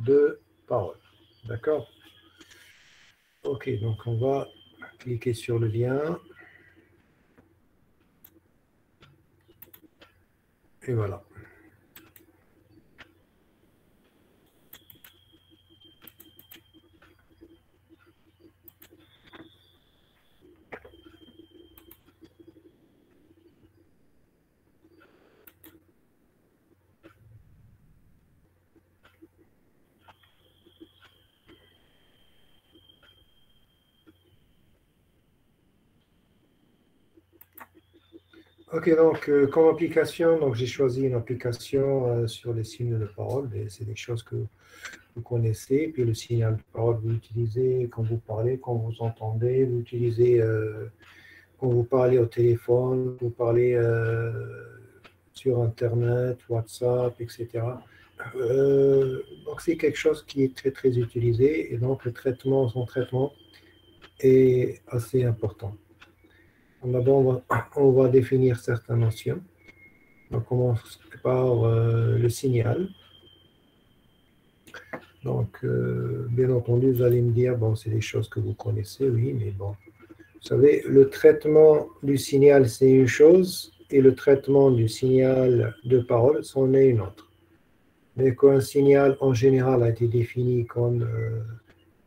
de parole. D'accord? OK, donc on va cliquer sur le lien. Et voilà. OK, donc comme application, donc j'ai choisi une application sur les signes de parole. C'est des choses que vous connaissez. Puis le signal de parole, vous l'utilisez quand vous parlez, quand vous entendez, vous l'utilisez quand vous parlez au téléphone, vous parlez sur Internet, WhatsApp, etc. Donc c'est quelque chose qui est très très utilisé et donc son traitement est assez important. D'abord, on va définir certaines notions. On commence par le signal. Donc, bien entendu, vous allez me dire, bon, c'est des choses que vous connaissez, oui, mais bon. Vous savez, le traitement du signal, c'est une chose, et le traitement du signal de parole, c'en est une autre. Mais quand un signal, en général, a été défini comme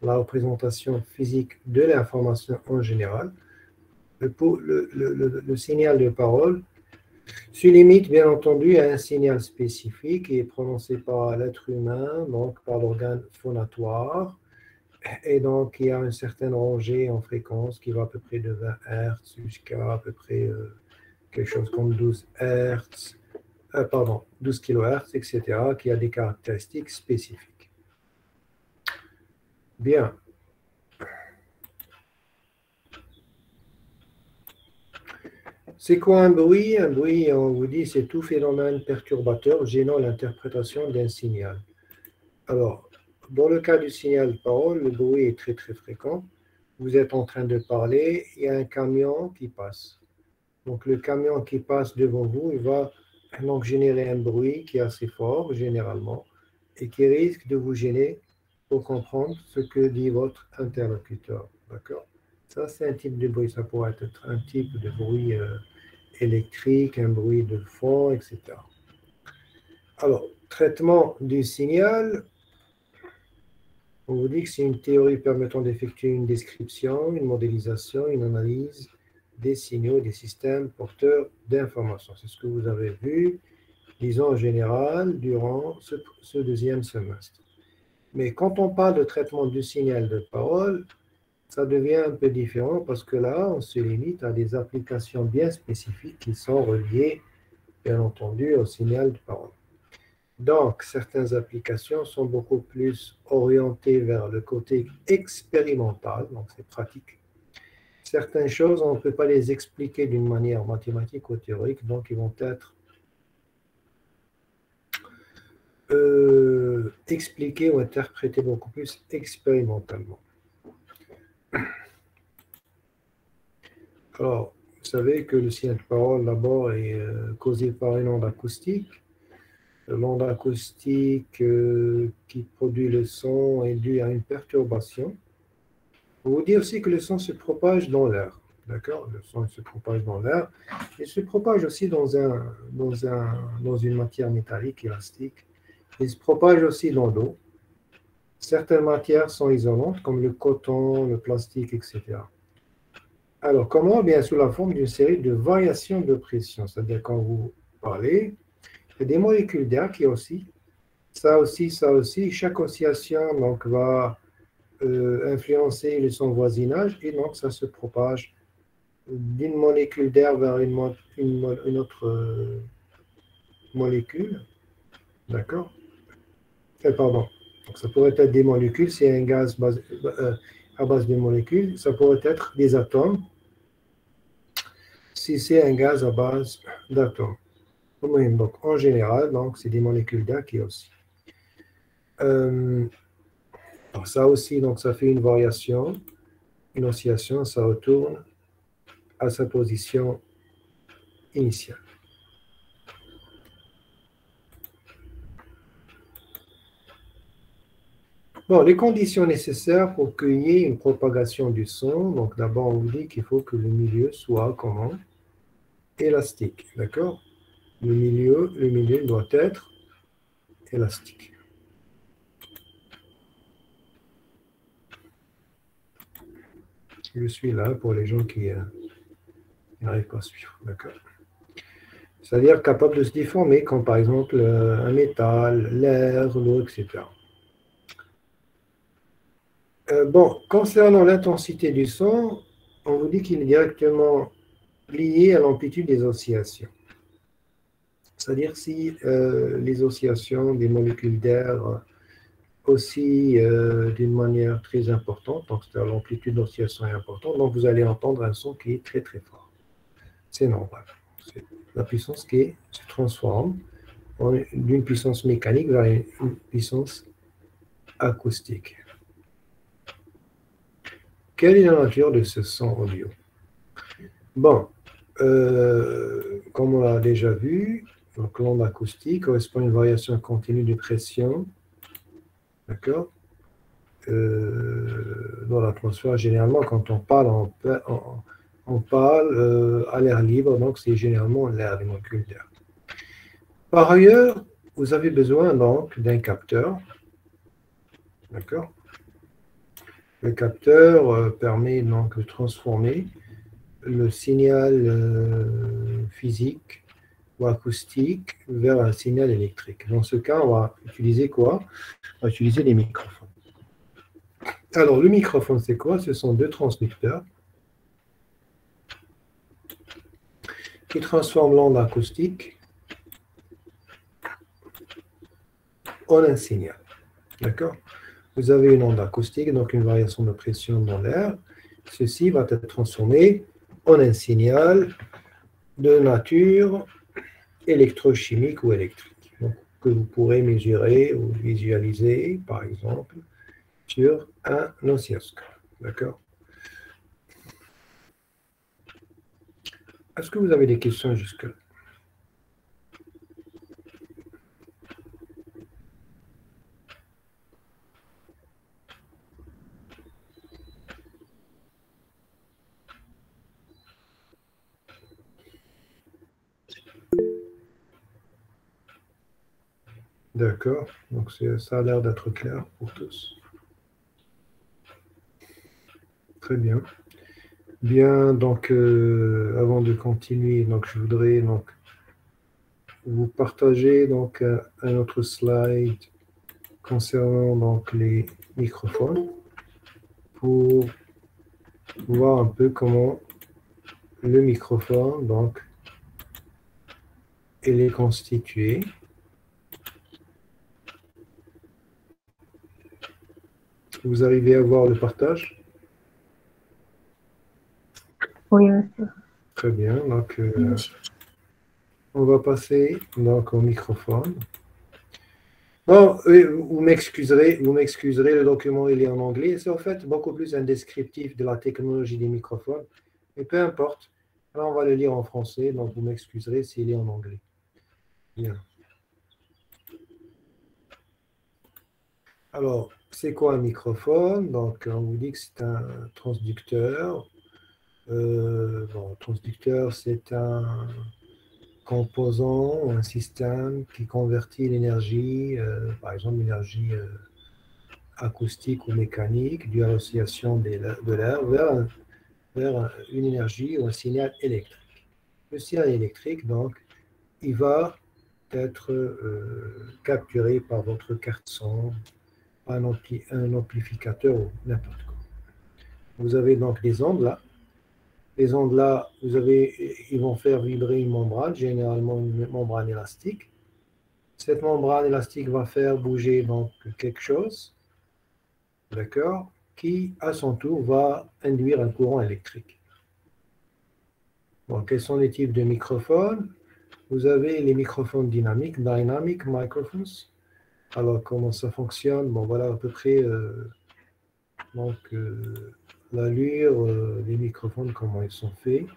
la représentation physique de l'information en général, le signal de parole se limite bien entendu à un signal spécifique qui est prononcé par l'être humain, donc par l'organe phonatoire, et donc il y a une certaine rangée en fréquence qui va à peu près de 20 Hz jusqu'à à peu près quelque chose comme 12 Hz, 12 kHz, etc., qui a des caractéristiques spécifiques. Bien. C'est quoi un bruit? Un bruit, on vous dit, c'est tout phénomène perturbateur gênant l'interprétation d'un signal. Alors, dans le cas du signal de parole, le bruit est très très fréquent. Vous êtes en train de parler, il y a un camion qui passe. Donc le camion qui passe devant vous, il va donc générer un bruit qui est assez fort généralement et qui risque de vous gêner pour comprendre ce que dit votre interlocuteur. D'accord? Ça, c'est un type de bruit. Ça pourrait être un type de bruit électrique, un bruit de fond, etc. Alors, traitement du signal, on vous dit que c'est une théorie permettant d'effectuer une description, une modélisation, une analyse des signaux et des systèmes porteurs d'informations. C'est ce que vous avez vu, disons en général, durant ce deuxième semestre. Mais quand on parle de traitement du signal de parole, ça devient un peu différent parce que là, on se limite à des applications bien spécifiques qui sont reliées, bien entendu, au signal de parole. Donc, certaines applications sont beaucoup plus orientées vers le côté expérimental, donc c'est pratique. Certaines choses, on ne peut pas les expliquer d'une manière mathématique ou théorique, donc ils vont être expliquées ou interprétées beaucoup plus expérimentalement. Alors, vous savez que le signal de parole, d'abord, est causé par une onde acoustique. L'onde acoustique qui produit le son est due à une perturbation. On vous dit aussi que le son se propage dans l'air. D'accord? Le son se propage dans l'air. Il se propage aussi dans une matière métallique, élastique. Il se propage aussi dans l'eau. Certaines matières sont isolantes, comme le coton, le plastique, etc. Alors, comment? Bien, sous la forme d'une série de variations de pression. C'est-à-dire, quand vous parlez, il y a des molécules d'air qui oscillent. Ça aussi, ça aussi. Chaque oscillation donc, va influencer son voisinage et donc ça se propage d'une molécule d'air vers une autre molécule. D'accord? Pardon. Donc ça pourrait être des molécules, c'est un gaz à base de molécules. Ça pourrait être des atomes si c'est un gaz à base d'atomes. Donc, en général, donc, c'est des molécules d'air qui aussi. Ça aussi, donc, ça fait une variation, une oscillation, ça retourne à sa position initiale. Bon, les conditions nécessaires pour qu'il y ait une propagation du son. Donc, d'abord, on vous dit qu'il faut que le milieu soit comment? Élastique, d'accord? Le milieu doit être élastique. Je suis là pour les gens qui n'arrivent pas à suivre, d'accord? C'est-à-dire capable de se déformer, comme par exemple un métal, l'air, l'eau, etc. Bon, concernant l'intensité du son, on vous dit qu'il est directement lié à l'amplitude des oscillations. C'est-à-dire si les oscillations des molécules d'air oscillent d'une manière très importante, donc c'est-à-dire l'amplitude d'oscillation est importante, donc vous allez entendre un son qui est très très fort. C'est normal. C'est la puissance qui se transforme d'une puissance mécanique vers une puissance acoustique. Quelle est la nature de ce son audio? Bon, comme on l'a déjà vu, l'onde acoustique correspond à une variation continue de pression, d'accord, dans l'atmosphère. Généralement, quand on parle, on parle à l'air libre, donc c'est généralement l'air, les molécules d'air. Par ailleurs, vous avez besoin donc d'un capteur, d'accord. Le capteur permet donc de transformer le signal physique ou acoustique vers un signal électrique. Dans ce cas, on va utiliser quoi? On va utiliser les microphones. Alors, le microphone, c'est quoi? Ce sont deux transducteurs qui transforment l'onde acoustique en un signal. D'accord? Vous avez une onde acoustique, donc une variation de pression dans l'air. Ceci va être transformé en un signal de nature électrochimique ou électrique, donc, que vous pourrez mesurer ou visualiser, par exemple, sur un oscilloscope. D'accord? Est-ce que vous avez des questions jusque-là? D'accord, donc ça a l'air d'être clair pour tous. Très bien. Bien, donc avant de continuer, donc je voudrais donc vous partager donc un autre slide concernant donc les microphones pour voir un peu comment le microphone donc il est constitué. Vous arrivez à voir le partage? Oui, monsieur. Très bien, donc on va passer donc au microphone. Bon, vous m'excuserez, le document il est en anglais. C'est en fait beaucoup plus un descriptif de la technologie des microphones. Mais peu importe. Là, on va le lire en français, donc vous m'excuserez s'il est en anglais. Bien. Alors, c'est quoi un microphone? Donc, on vous dit que c'est un transducteur. Bon, transducteur, c'est un composant, un système qui convertit l'énergie, par exemple l'énergie acoustique ou mécanique due à l'oscillation de l'air vers une énergie ou un signal électrique. Le signal électrique, donc, il va être capturé par votre carte son, un amplificateur ou n'importe quoi. Vous avez donc des ondes là. Les ondes là, ils vont faire vibrer une membrane, généralement une membrane élastique. Cette membrane élastique va faire bouger donc quelque chose, d'accord, qui à son tour va induire un courant électrique. Bon, quels sont les types de microphones? Vous avez les microphones dynamiques, dynamic microphones. Alors, comment ça fonctionne? Bon, voilà à peu près donc l'allure des microphones, comment ils sont faits.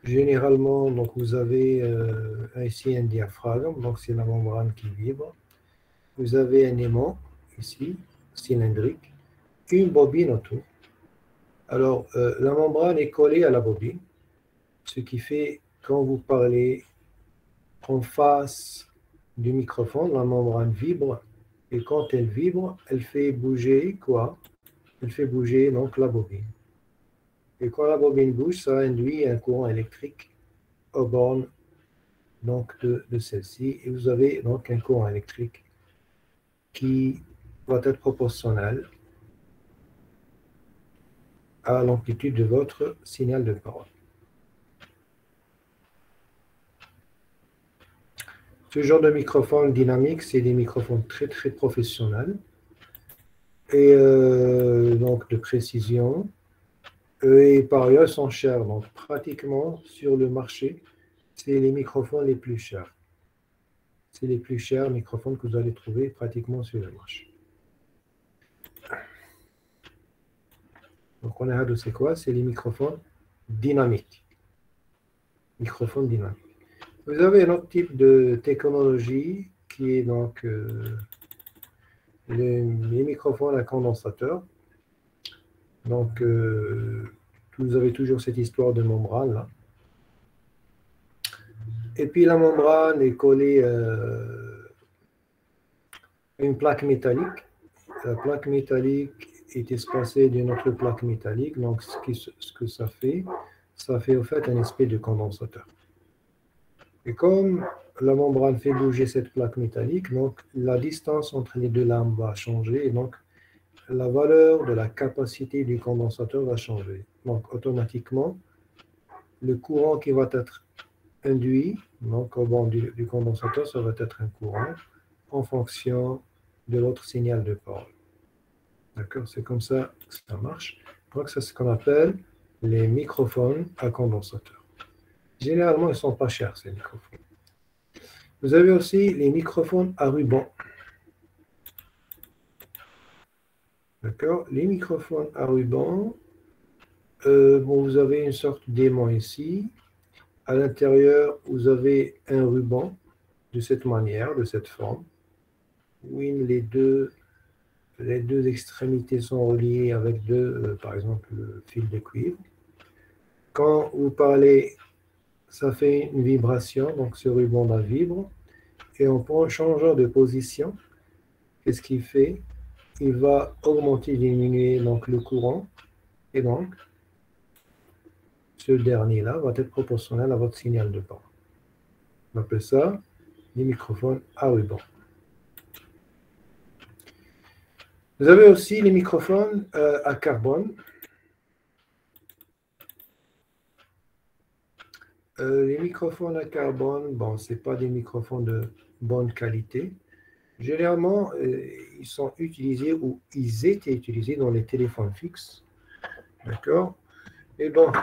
Généralement, donc, vous avez ici un diaphragme, donc c'est la membrane qui vibre. vous avez un aimant, ici, cylindrique, une bobine autour. Alors, la membrane est collée à la bobine, ce qui fait, quand vous parlez en face du microphone, la membrane vibre, et quand elle vibre, elle fait bouger quoi? Elle fait bouger donc la bobine. Et quand la bobine bouge, ça induit un courant électrique aux bornes donc de celle-ci. Et vous avez donc un courant électrique qui va être proportionnel à l'amplitude de votre signal de parole. Ce genre de microphone dynamique, c'est des microphones très très professionnels et donc de précision. Et par ailleurs, ils sont chers. Donc pratiquement sur le marché, c'est les microphones les plus chers. C'est les plus chers microphones que vous allez trouver pratiquement sur le marché. Donc on a de c'est quoi? C'est les microphones dynamiques. Microphones dynamiques. Vous avez un autre type de technologie qui est donc les microphones à condensateur. Donc vous avez toujours cette histoire de membrane là. Et puis la membrane est collée à une plaque métallique. La plaque métallique est espacée d'une autre plaque métallique. Donc ce que ça fait au fait un espèce de condensateur. Et comme la membrane fait bouger cette plaque métallique, donc la distance entre les deux lames va changer et donc la valeur de la capacité du condensateur va changer. Donc automatiquement, le courant qui va être induit donc au bord du condensateur, ça va être un courant en fonction de votre signal de parole. D'accord? C'est comme ça que ça marche. Donc c'est ce qu'on appelle les microphones à condensateur. Généralement, ils ne sont pas chers, ces microphones. Vous avez aussi les microphones à ruban. D'accord? Les microphones à ruban, bon, vous avez une sorte d'aimant ici. À l'intérieur, vous avez un ruban de cette manière, de cette forme. Oui, les deux extrémités sont reliées avec par exemple, le fil de cuivre. Quand vous parlez, ça fait une vibration, donc ce ruban-là vibre. Et en changeant de position, qu'est-ce qu'il fait? Il va augmenter, diminuer donc, le courant. Et donc, ce dernier-là va être proportionnel à votre signal de parole. On appelle ça les microphones à ruban. Vous avez aussi les microphones à carbone. Les microphones à carbone, bon, ce n'est pas des microphones de bonne qualité. Généralement, ils sont utilisés ou ils étaient utilisés dans les téléphones fixes. D'accord? Et donc,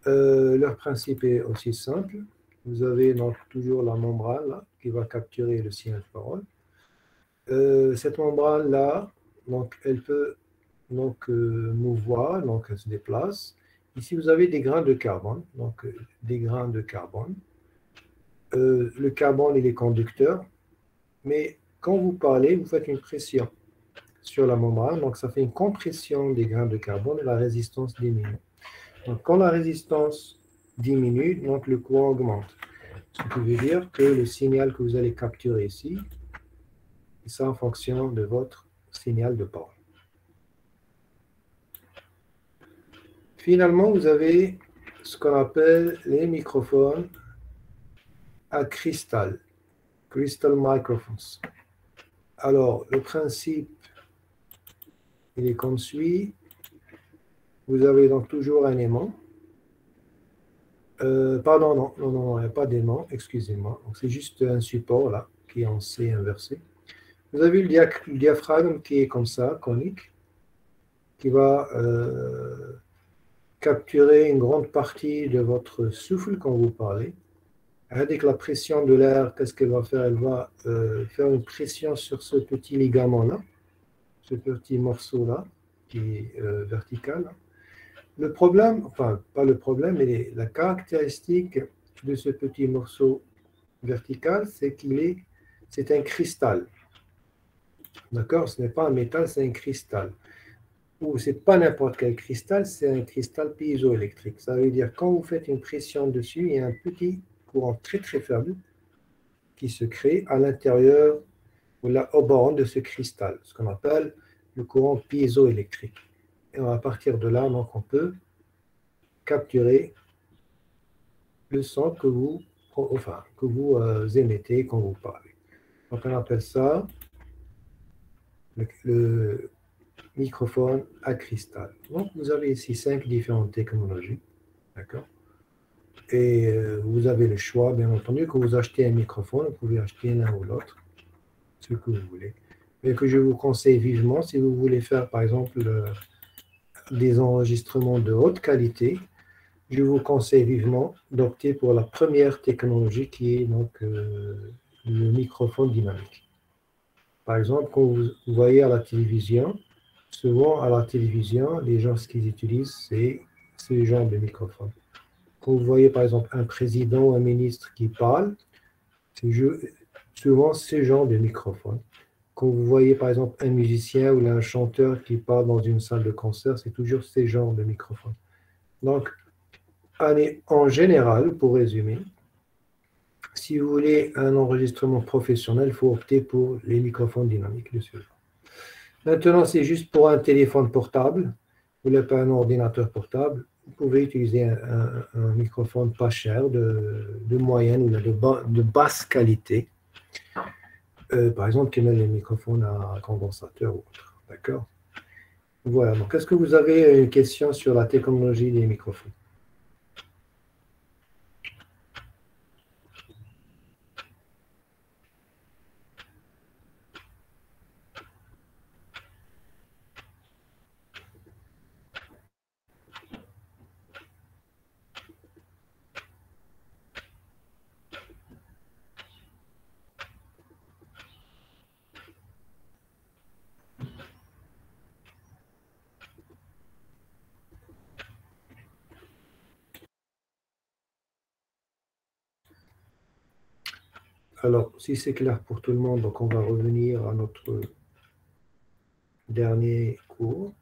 leur principe est aussi simple. Vous avez donc toujours la membrane là, qui va capturer le signal de parole. Cette membrane-là, donc, elle peut donc, mouvoir, donc elle se déplace. Ici, vous avez des grains de carbone, donc des grains de carbone. Le carbone, il est conducteur, mais quand vous parlez, vous faites une pression sur la membrane, donc ça fait une compression des grains de carbone et la résistance diminue. Donc, quand la résistance diminue, donc le courant augmente. Ce qui veut dire que le signal que vous allez capturer ici, c'est en fonction de votre signal de parole. Finalement, vous avez ce qu'on appelle les microphones à cristal, crystal microphones. Alors, le principe, il est comme suit. Vous avez donc toujours un aimant. Pardon, non, il n'y a pas d'aimant, excusez-moi. C'est juste un support là, qui est en C inversé. Vous avez le diaphragme qui est comme ça, conique, qui va capturer une grande partie de votre souffle quand vous parlez. Avec la pression de l'air, qu'est-ce qu'elle va faire? Elle va faire une pression sur ce petit ligament-là, ce petit morceau-là, qui est vertical. Le problème, enfin, pas le problème, mais la caractéristique de ce petit morceau vertical, c'est c'est un cristal. D'accord? Ce n'est pas un métal, c'est un cristal. Ou ce n'est pas n'importe quel cristal, c'est un cristal piézoélectrique. Ça veut dire quand vous faites une pression dessus, il y a un petit courant très très faible qui se crée à l'intérieur ou là, au bord de ce cristal, ce qu'on appelle le courant piézoélectrique. Et à partir de là, donc, on peut capturer le son que vous, émettez quand vous parlez. Donc on appelle ça le microphone à cristal. Donc vous avez ici 5 différentes technologies. D'accord? Et vous avez le choix, bien entendu, que vous achetez un microphone, vous pouvez acheter l'un ou l'autre, ce que vous voulez. Mais que je vous conseille vivement, si vous voulez faire, par exemple, des enregistrements de haute qualité, je vous conseille vivement d'opter pour la première technologie qui est donc le microphone dynamique. Par exemple, quand vous voyez à la télévision, souvent à la télévision, les gens, ce qu'ils utilisent, c'est ce genre de microphone. Quand vous voyez par exemple un président ou un ministre qui parle, c'est souvent ce genre de microphone. Quand vous voyez par exemple un musicien ou un chanteur qui parle dans une salle de concert, c'est toujours ce genre de microphone. Donc, allez, en général, pour résumer, si vous voulez un enregistrement professionnel, il faut opter pour les microphones dynamiques de ce genre. Maintenant, c'est juste pour un téléphone portable, vous n'avez pas un ordinateur portable, vous pouvez utiliser un microphone pas cher, de moyenne ou de basse qualité. Par exemple, qui met les microphones à condensateur ou autre. D'accord? Voilà. Donc, est-ce que vous avez une question sur la technologie des microphones? Alors, si c'est clair pour tout le monde, donc on va revenir à notre dernier cours.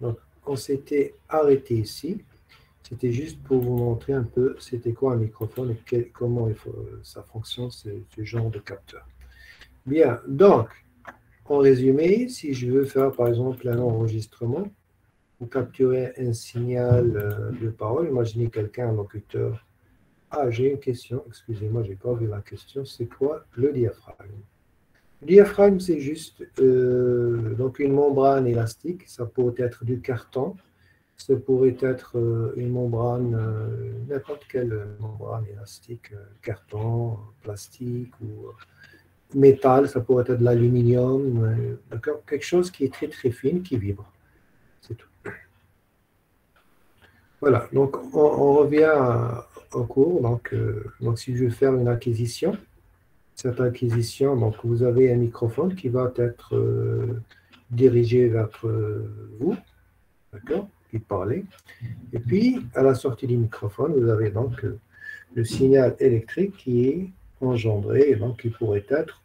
Donc, on s'était arrêté ici. C'était juste pour vous montrer un peu c'était quoi un microphone et comment ça fonctionne, ce genre de capteur. Bien, donc, en résumé, si je veux faire par exemple un enregistrement ou capturer un signal de parole, imaginez quelqu'un, un locuteur. Ah, j'ai une question, excusez-moi, je n'ai pas vu la question. C'est quoi le diaphragme? Le diaphragme, c'est juste donc une membrane élastique. Ça pourrait être du carton, ça pourrait être une membrane, n'importe quelle membrane élastique, carton, plastique ou métal, ça pourrait être de l'aluminium, d'accord? Quelque chose qui est très très fine, qui vibre. C'est tout. Voilà, donc on revient au cours. Donc si je veux faire une acquisition, cette acquisition, donc vous avez un microphone qui va être dirigé vers vous, d'accord, qui parlez. Et puis, à la sortie du microphone, vous avez donc le signal électrique qui est engendré et donc qui pourrait être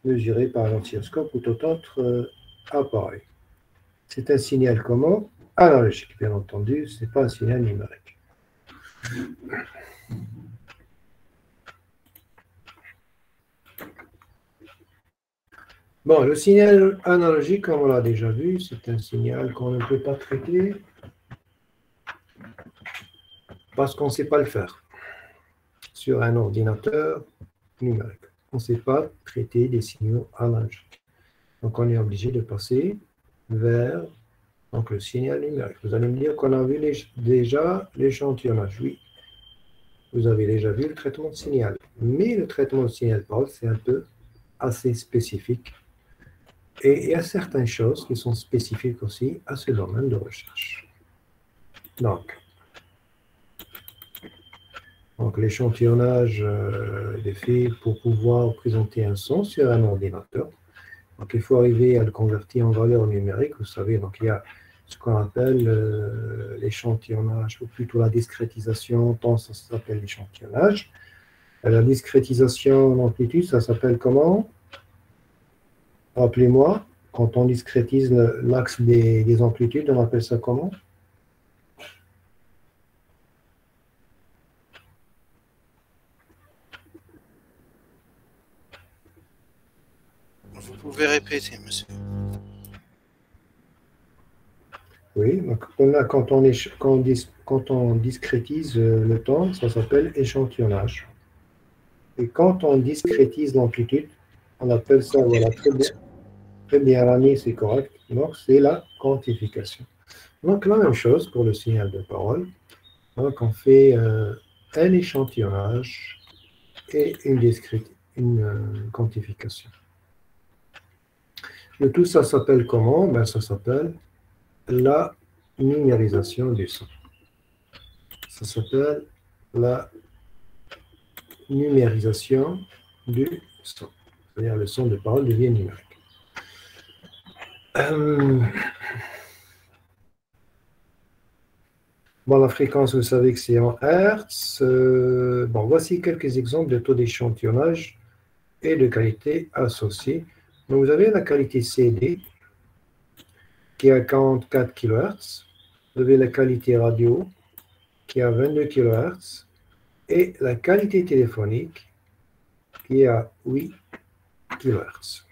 mesuré par un oscilloscope ou tout autre appareil. C'est un signal comment? Analogique, bien entendu, ce n'est pas un signal numérique. Bon, le signal analogique, comme on l'a déjà vu, c'est un signal qu'on ne peut pas traiter parce qu'on ne sait pas le faire sur un ordinateur numérique. On ne sait pas traiter des signaux analogiques. Donc, on est obligé de passer vers donc, le signal numérique. Vous allez me dire qu'on a vu déjà l'échantillonnage. Oui, vous avez déjà vu le traitement de signal. Mais le traitement de signal parole, c'est un peu assez spécifique. Et il y a certaines choses qui sont spécifiques aussi à ce domaine de recherche. Donc l'échantillonnage est fait pour pouvoir présenter un son sur un ordinateur. Donc, il faut arriver à le convertir en valeur numérique, vous savez. Donc, il y a ce qu'on appelle l'échantillonnage, ou plutôt la discrétisation, tant ça s'appelle l'échantillonnage. La discrétisation en amplitude, ça s'appelle comment? Rappelez-moi, quand on discrétise l'axe des amplitudes, on appelle ça comment? Vous pouvez répéter, monsieur. Oui, donc quand on discrétise le temps, ça s'appelle échantillonnage. Et quand on discrétise l'amplitude, on appelle ça, voilà, très bien, l'année, c'est correct. Donc, c'est la quantification. Donc, la même chose pour le signal de parole. Donc, on fait un échantillonnage et une quantification. Le tout, ça s'appelle comment? Ben, ça s'appelle la numérisation du son. Ça s'appelle la numérisation du son. C'est-à-dire le son de parole devient numérique. Bon, la fréquence, vous savez que c'est en Hertz. Bon, voici quelques exemples de taux d'échantillonnage et de qualité associée. Donc, vous avez la qualité CD qui est à 44 kHz. Vous avez la qualité radio qui est à 22 kHz. Et la qualité téléphonique qui est à 8 kHz.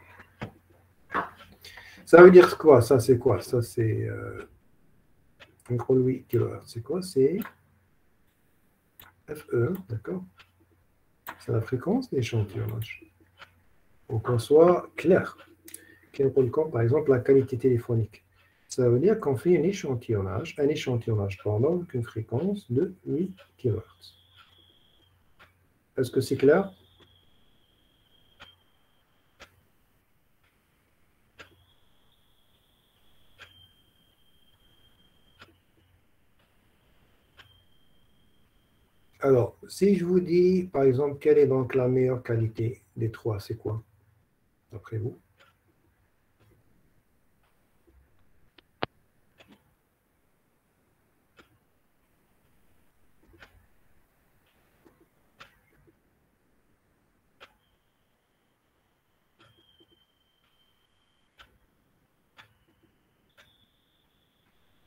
Ça veut dire quoi? Ça, c'est quoi? Ça, c'est un gros 8 kHz. C'est quoi? C'est FE, d'accord? C'est la fréquence d'échantillonnage. Pour qu'on soit clair. Comme par exemple la qualité téléphonique. Ça veut dire qu'on fait un échantillonnage pendant une fréquence de 8 kHz. Est-ce que c'est clair? Alors, si je vous dis, par exemple, quelle est donc la meilleure qualité des trois, c'est quoi, d'après vous?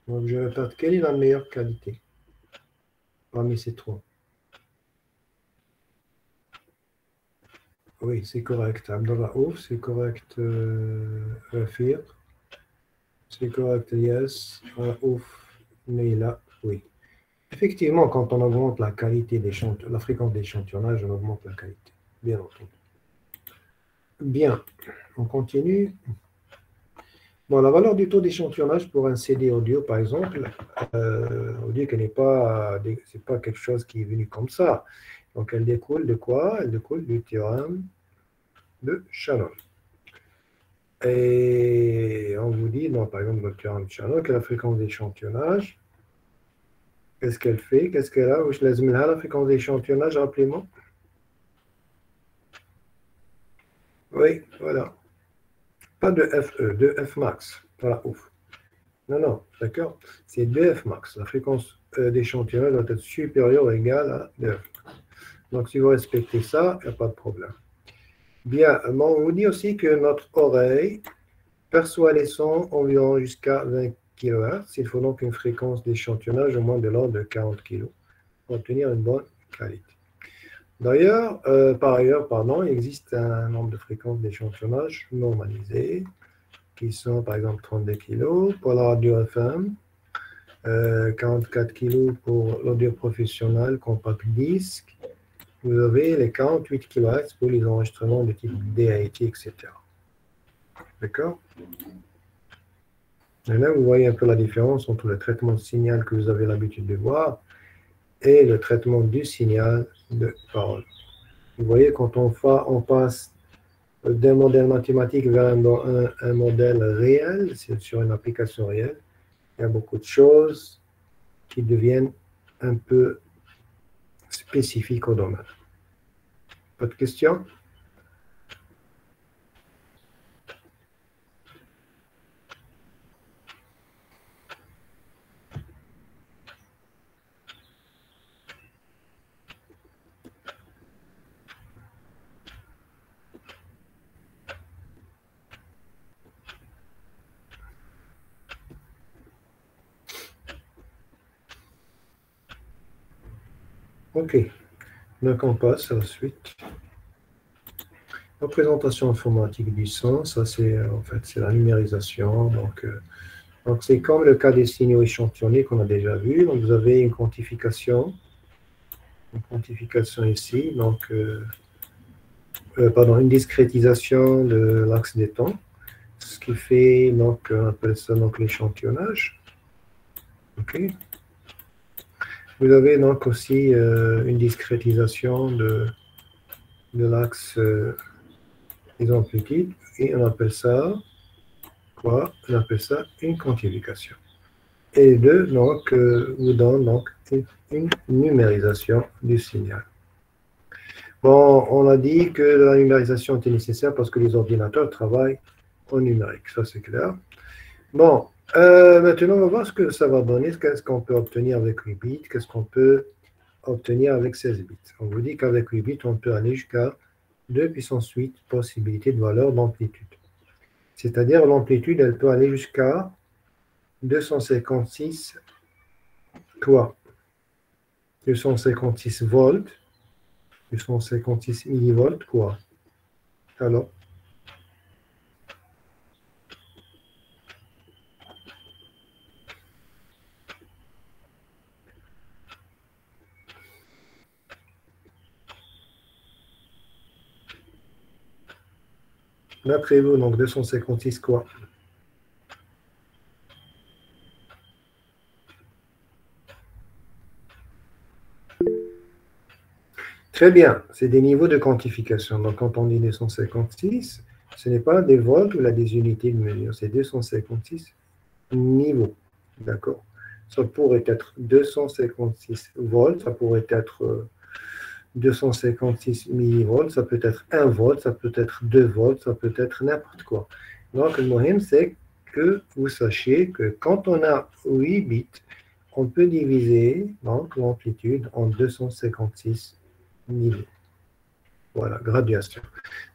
Donc, je répète, quelle est la meilleure qualité parmi ces trois? Oui, c'est correct. Abdallah Ouf, c'est correct. Rafir, c'est correct. Yes. Ouf, Neila, oui. Effectivement, quand on augmente la qualité la fréquence d'échantillonnage, on augmente la qualité, bien entendu. Bien, on continue. Bon, la valeur du taux d'échantillonnage pour un CD audio, par exemple, audio qui n'est pas, c'est pas quelque chose qui est venu comme ça. Donc, elle découle de quoi? Elle découle du théorème de Shannon. Et on vous dit, donc, par exemple, dans le théorème de Shannon, que la fréquence d'échantillonnage, qu'est-ce qu'elle fait? Qu'est-ce qu'elle a? Je laisse la fréquence d'échantillonnage, rappelez-moi. Oui, voilà. Pas de FE, de F max. Voilà, ouf. Non, non, d'accord. C'est 2F max. La fréquence d'échantillonnage doit être supérieure ou égale à 2F. Donc, si vous respectez ça, il n'y a pas de problème. Bien, on vous dit aussi que notre oreille perçoit les sons environ jusqu'à 20 kHz. Il faut donc une fréquence d'échantillonnage au moins de l'ordre de 40 kg pour obtenir une bonne qualité. D'ailleurs, par ailleurs, pardon, il existe un nombre de fréquences d'échantillonnage normalisées qui sont par exemple 32 kg pour la radio FM, 44 kg pour l'audio professionnel compact disque. Vous avez les 48 kHz pour les enregistrements de type DAT, etc. D'accord? Et là, vous voyez un peu la différence entre le traitement de signal que vous avez l'habitude de voir et le traitement du signal de parole. Vous voyez, quand on passe d'un modèle mathématique vers un modèle réel, c'est sur une application réelle, il y a beaucoup de choses qui deviennent un peu spécifiques au domaine. Pas de questions? OK. Donc, on passe à la suite. Représentation informatique du son, ça c'est en fait c'est la numérisation. Donc c'est comme le cas des signaux échantillonnés qu'on a déjà vu. Donc vous avez une quantification ici. Donc pardon, une discrétisation de l'axe des temps, ce qui fait donc on appelle ça donc l'échantillonnage. Ok. Vous avez donc aussi une discrétisation de l'axe des amplitudes et on appelle ça quoi? On appelle ça une quantification. Et les deux donc vous donnent donc une numérisation du signal. Bon, on a dit que la numérisation était nécessaire parce que les ordinateurs travaillent en numérique, ça c'est clair. Bon, maintenant on va voir ce que ça va donner, qu'est-ce qu'on peut obtenir avec 8 bits, qu'est-ce qu'on peut obtenir avec 16 bits. On vous dit qu'avec 8 bits, on peut aller jusqu'à 2 puissance 8 possibilités de valeur d'amplitude. C'est-à-dire l'amplitude, elle peut aller jusqu'à 256 quoi 256 volts, 256 millivolts, quoi. Alors, d'après vous, donc 256 quoi? Très bien, c'est des niveaux de quantification. Donc, quand on dit 256, ce n'est pas des volts ou des unités de mesure, c'est 256 niveaux. D'accord? Ça pourrait être 256 volts, ça pourrait être 256 millivolts, ça peut être 1 volt, ça peut être 2 volts, ça peut être n'importe quoi. Donc, le moyen, c'est que vous sachiez que quand on a 8 bits, on peut diviser l'amplitude en 256 niveaux. Voilà, graduation.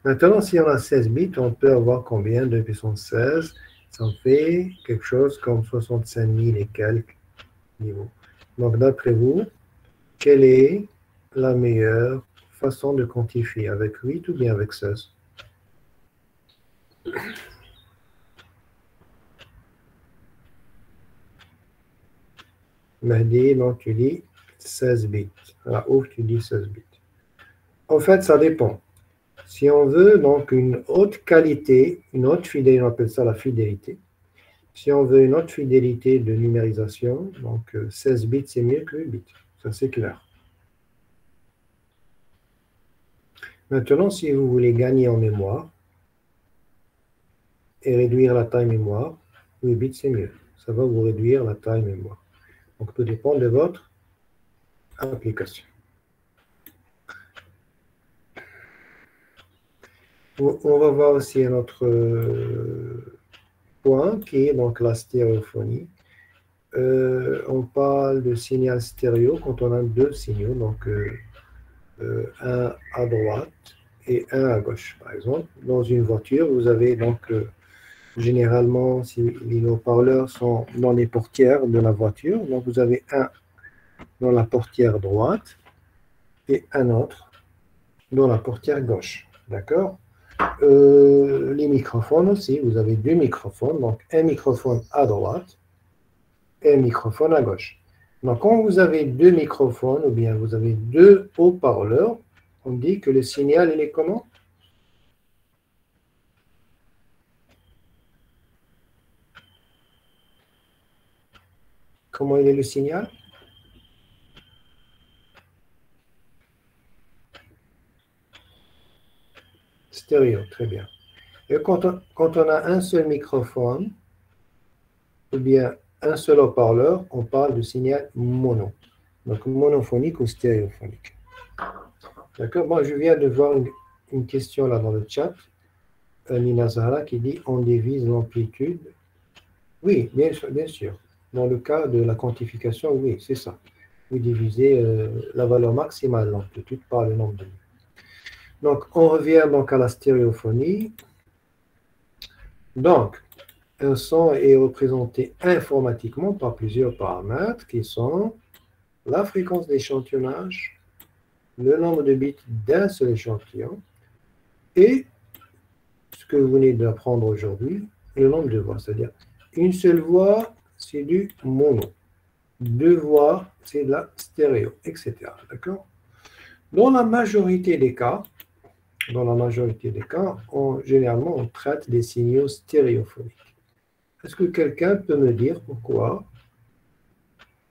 Maintenant, si on a 16 bits, on peut avoir combien? 2 puissance 16. Ça fait quelque chose comme 65 000 et quelques niveaux. Donc, d'après vous, quelle est la meilleure façon de quantifier? Avec 8 ou bien avec 16? Mahdi, donc tu dis 16 bits. À ouf, tu dis 16 bits. En fait, ça dépend. Si on veut donc une haute qualité, une haute fidélité, on appelle ça la fidélité. Si on veut une haute fidélité de numérisation, donc 16 bits, c'est mieux que 8 bits. Ça, c'est clair. Maintenant, si vous voulez gagner en mémoire et réduire la taille mémoire, 8 bits, c'est mieux. Ça va vous réduire la taille mémoire. Donc, tout dépend de votre application. On va voir aussi un autre point qui est donc la stéréophonie. On parle de signal stéréo quand on a deux signaux, donc un à droite et un à gauche. Par exemple, dans une voiture, vous avez donc généralement, si les haut-parleurs sont dans les portières de la voiture, donc vous avez un dans la portière droite et un autre dans la portière gauche. D'accord? Les microphones aussi, vous avez deux microphones, donc un microphone à droite et un microphone à gauche. Donc quand vous avez deux microphones ou bien vous avez deux haut-parleurs, on dit que le signal il est comment? Comment il est le signal? Stéréo, très bien. Et quand on a un seul microphone, ou bien un seul haut-parleur, on parle de signal mono. Donc monophonique ou stéréophonique. D'accord? Bon, je viens de voir une question là dans le chat. Nina Zahra qui dit on divise l'amplitude. Oui, bien sûr. Dans le cas de la quantification, oui, c'est ça. Vous divisez la valeur maximale de l'amplitude par le nombre de niveaux. Donc, on revient donc à la stéréophonie. Donc, un son est représenté informatiquement par plusieurs paramètres qui sont la fréquence d'échantillonnage, le nombre de bits d'un seul échantillon et ce que vous venez d'apprendre aujourd'hui, le nombre de voix. C'est-à-dire, une seule voix, c'est du mono. Deux voix, c'est de la stéréo, etc. D'accord? Dans la majorité des cas, généralement, on traite des signaux stéréophoniques. Est-ce que quelqu'un peut me dire pourquoi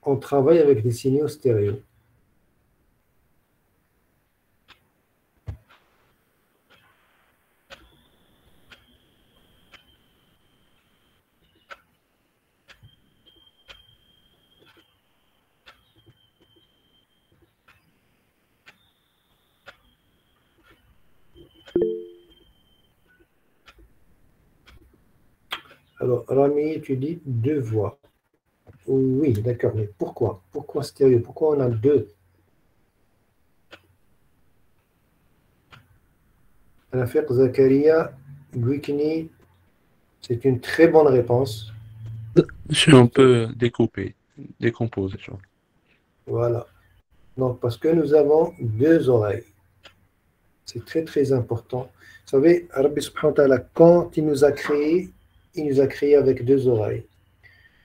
on travaille avec des signaux stéréo? Alors, Rami, tu dis deux voix. Oui, d'accord, mais pourquoi? Pourquoi stéréo? Pourquoi on a deux? Rafik Zakaria, Gwikni, c'est une très bonne réponse. Je suis un peu décomposé. Genre. Voilà. Donc, parce que nous avons deux oreilles. C'est très, très important. Vous savez, Rabbi subhanahu wa ta'ala, quand il nous a créés avec deux oreilles.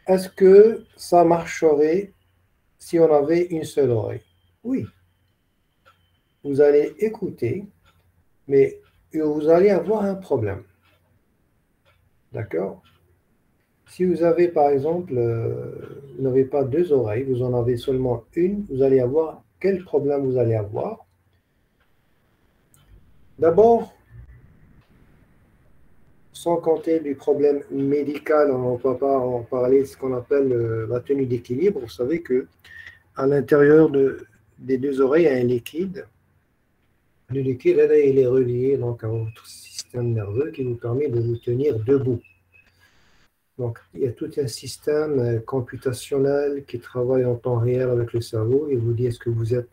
Est-ce que ça marcherait si on avait une seule oreille? Oui. Vous allez écouter, mais vous allez avoir un problème. D'accord? Si vous avez, par exemple, vous n'avez pas deux oreilles, vous en avez seulement une, vous allez avoir, quel problème vous allez avoir? D'abord, sans compter du problème médical, on ne va pas en parler de ce qu'on appelle la tenue d'équilibre. Vous savez que à l'intérieur des deux oreilles, il y a un liquide. Le liquide, là, il est relié donc, à votre système nerveux qui vous permet de vous tenir debout. Donc, il y a tout un système computationnel qui travaille en temps réel avec le cerveau et vous dit est-ce que vous êtes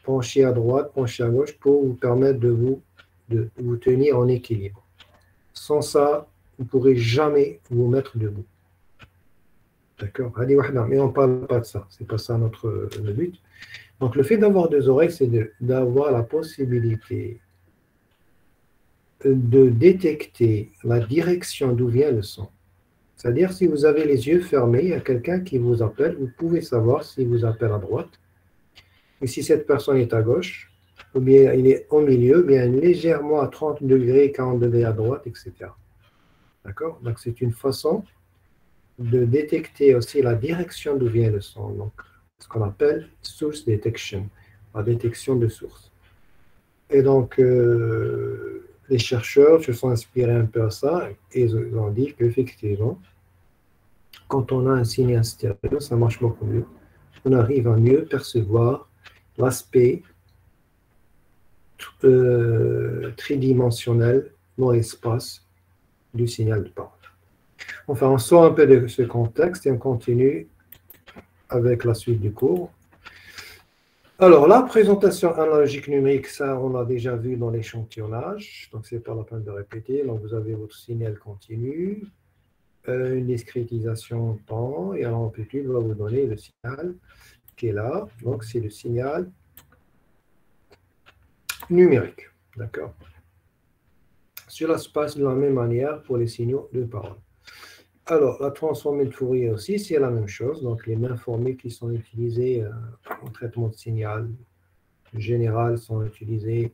penché à droite, penché à gauche pour vous permettre de vous tenir en équilibre. Sans ça, vous ne pourrez jamais vous mettre debout. D'accord? Mais on ne parle pas de ça. Ce n'est pas ça notre but. Donc, le fait d'avoir deux oreilles, c'est d'avoir la possibilité de détecter la direction d'où vient le son. C'est-à-dire, si vous avez les yeux fermés, il y a quelqu'un qui vous appelle, vous pouvez savoir s'il vous appelle à droite. Et si cette personne est à gauche, ou bien il est au milieu, bien légèrement à 30 degrés, 40 degrés à droite, etc. D'accord? Donc, c'est une façon de détecter aussi la direction d'où vient le son. Donc, ce qu'on appelle source detection, la détection de source. Et donc, les chercheurs se sont inspirés un peu à ça et ils ont dit qu'effectivement, quand on a un signal stéréo, ça marche beaucoup mieux. On arrive à mieux percevoir l'aspect tridimensionnel dans l'espace du signal de parole. Enfin, on sort un peu de ce contexte et on continue avec la suite du cours. Alors, la présentation analogique numérique, ça, on l'a déjà vu dans l'échantillonnage, donc ce n'est pas la peine de répéter. Donc, vous avez votre signal continu, une discrétisation en temps, et à l'amplitude va vous donner le signal qui est là. Donc, c'est le signal numérique. D'accord? Cela se passe de la même manière pour les signaux de parole. Alors, la transformée de Fourier aussi, c'est la même chose. Donc, les mêmes formules qui sont utilisées en traitement de signal général sont utilisées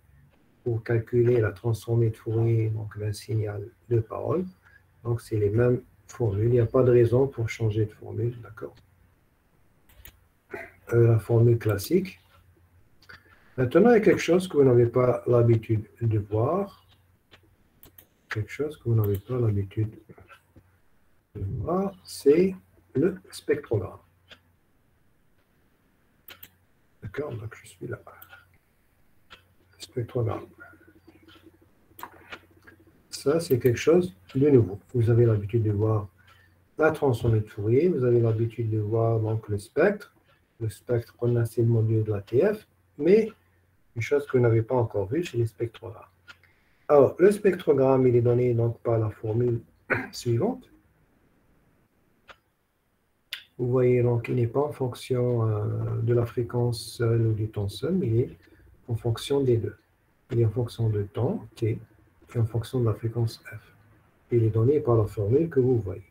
pour calculer la transformée de Fourier d'un signal de parole. Donc, c'est les mêmes formules. Il n'y a pas de raison pour changer de formule. D'accord? La formule classique. Maintenant, il y a quelque chose que vous n'avez pas l'habitude de voir. Quelque chose que vous n'avez pas l'habitude de voir, c'est le spectrogramme. D'accord? Donc, je suis là. Spectrogramme. Ça, c'est quelque chose de nouveau. Vous avez l'habitude de voir la transformée de Fourier, vous avez l'habitude de voir donc le spectre qu'on a, c'est le module de la TF, mais une chose que vous n'avez pas encore vue, c'est les spectrogrammes. Alors, le spectrogramme, il est donné donc par la formule suivante. Vous voyez, donc, il n'est pas en fonction de la fréquence seule ou du temps seul, mais il est en fonction des deux. Il est en fonction du temps, t, et en fonction de la fréquence f. Il est donné par la formule que vous voyez.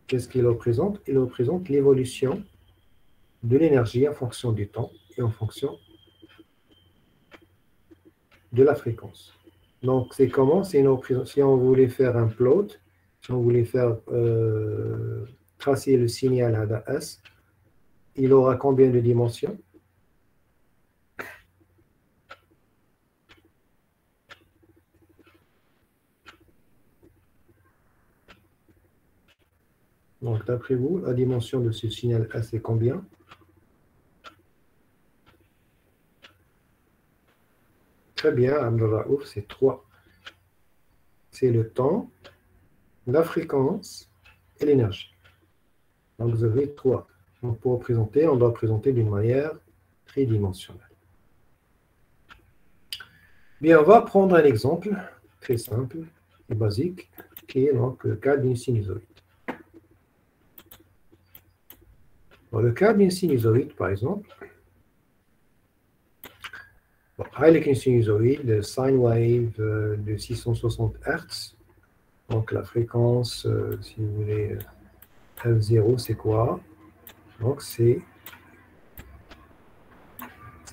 Qu'est-ce qu'il représente? Il représente l'évolution de l'énergie en fonction du temps et en fonction de la fréquence. Donc, c'est comment? Si on voulait faire un plot, si on voulait faire tracer le signal à S, il aura combien de dimensions? Donc, d'après vous, la dimension de ce signal S est combien? Très bien, Abdelraouf, c'est 3. C'est le temps, la fréquence et l'énergie. Donc, vous avez 3. Donc, pour représenter, on doit représenter d'une manière tridimensionnelle. Bien, on va prendre un exemple très simple et basique, qui est donc le cas d'une sinusoïde. Dans le cas d'une sinusoïde, par exemple, avec une sinusoïde, sine wave de 660 Hz, donc la fréquence, si vous voulez, F0, c'est quoi? Donc c'est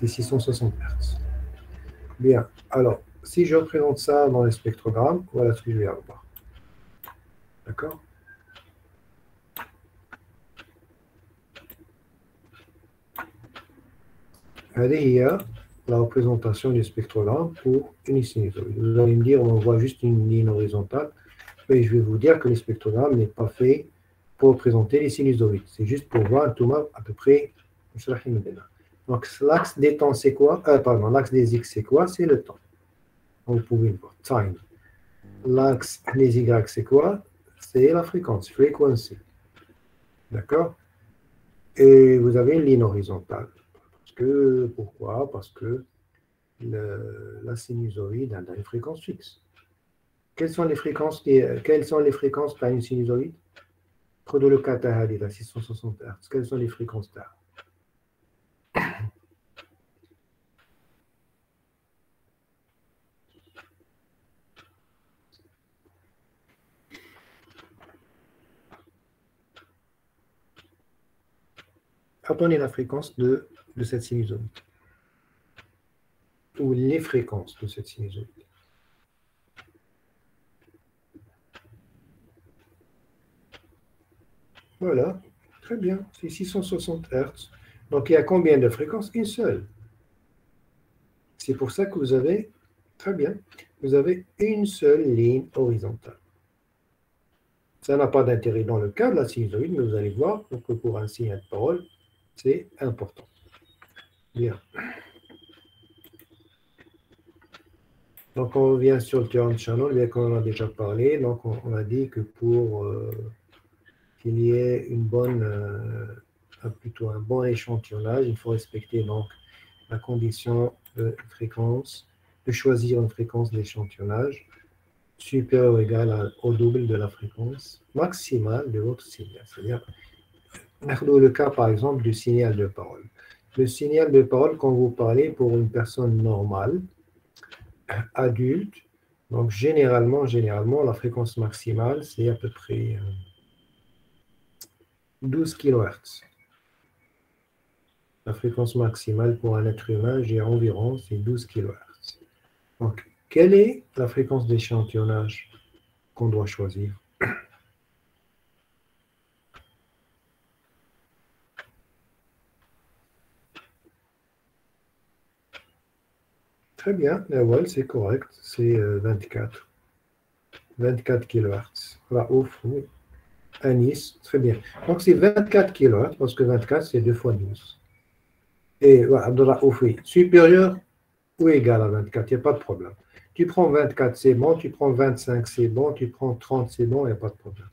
660 Hz. Bien, alors, si je représente ça dans le spectrogramme, voilà ce que je vais avoir. D'accord? Allez, la représentation du spectrogramme pour une sinusoïde. Vous allez me dire, on voit juste une ligne horizontale. Et je vais vous dire que le spectrogramme n'est pas fait pour représenter les sinusoïdes. C'est juste pour voir un touma à peu près. Donc, l'axe des temps, c'est quoi? Pardon, l'axe des x, c'est quoi? C'est le temps. Donc, vous pouvez le voir. Time. L'axe des y, c'est quoi? C'est la fréquence, frequency. D'accord? Et vous avez une ligne horizontale. Pourquoi? Parce que la sinusoïde a une fréquence fixe. Quelles sont les fréquences par une sinusoïde? Prenons le cas Tahali, à 660 Hz. Quelles sont les fréquences Tahali? Apprenez la fréquence de cette sinusoïde. Ou les fréquences de cette sinusoïde. Voilà, très bien, c'est 660 Hz. Donc il y a combien de fréquences? Une seule. C'est pour ça que vous avez, très bien, vous avez une seule ligne horizontale. Ça n'a pas d'intérêt dans le cas de la sinusoïde, mais vous allez voir que pour un signal de parole, c'est important. Bien. Donc on revient sur le turn channel, bien qu'on en a déjà parlé. Donc on a dit que pour qu'il y ait plutôt un bon échantillonnage, il faut respecter donc la condition de fréquence, de choisir une fréquence d'échantillonnage supérieure ou égale au double de la fréquence maximale de votre signal. C'est-à-dire, le cas par exemple du signal de parole. Le signal de parole, quand vous parlez pour une personne normale, adulte, donc généralement, la fréquence maximale, c'est à peu près 12 kHz. La fréquence maximale pour un être humain, j'ai environ, c'est 12 kHz. Donc, quelle est la fréquence d'échantillonnage qu'on doit choisir? Très bien, ouais, c'est correct, c'est 24. 24 kHz. Là, oui. À Nice, très bien. Donc, c'est 24 kHz, parce que 24, c'est 2 fois 12. Et voilà, oui, supérieur ou égal à 24, il n'y a pas de problème. Tu prends 24, c'est bon, tu prends 25, c'est bon, tu prends 30, c'est bon, il n'y a pas de problème.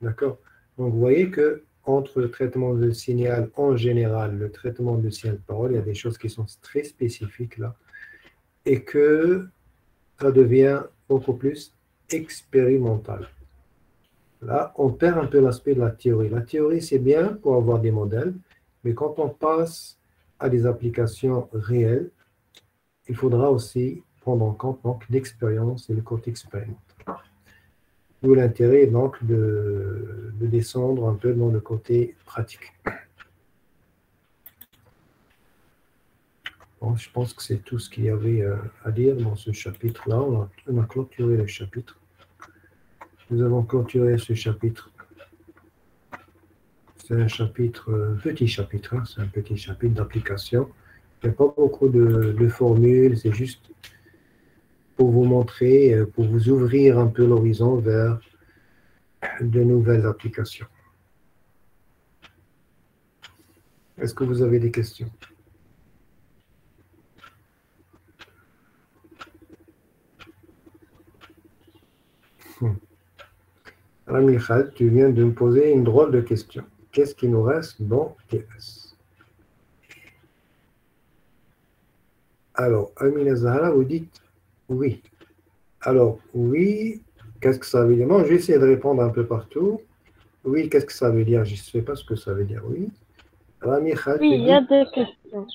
D'accord? Donc, vous voyez que entre le traitement de signal en général, le traitement de signal de parole, il y a des choses qui sont très spécifiques là, et que ça devient beaucoup plus expérimental. Là, on perd un peu l'aspect de la théorie. La théorie, c'est bien pour avoir des modèles, mais quand on passe à des applications réelles, il faudra aussi prendre en compte donc, l'expérience et le côté expérimental. D'où l'intérêt donc de descendre un peu dans le côté pratique. Bon, je pense que c'est tout ce qu'il y avait à dire dans ce chapitre-là. On a clôturé le chapitre. Nous avons clôturé ce chapitre. C'est un chapitre, petit chapitre, hein, c'est un petit chapitre d'application. Il n'y a pas beaucoup de formules, c'est juste pour vous montrer, pour vous ouvrir un peu l'horizon vers de nouvelles applications. Est-ce que vous avez des questions? Rami Khaled, tu viens de me poser une drôle de question. Qu'est-ce qui nous reste dans TS? Alors, Amina Zahra, vous dites oui. Alors, oui, qu'est-ce que ça veut dire? Moi, je vais essayer de répondre un peu partout. Oui, qu'est-ce que ça veut dire? Je ne sais pas ce que ça veut dire, oui. Rami Khaled, Oui, il y a des questions.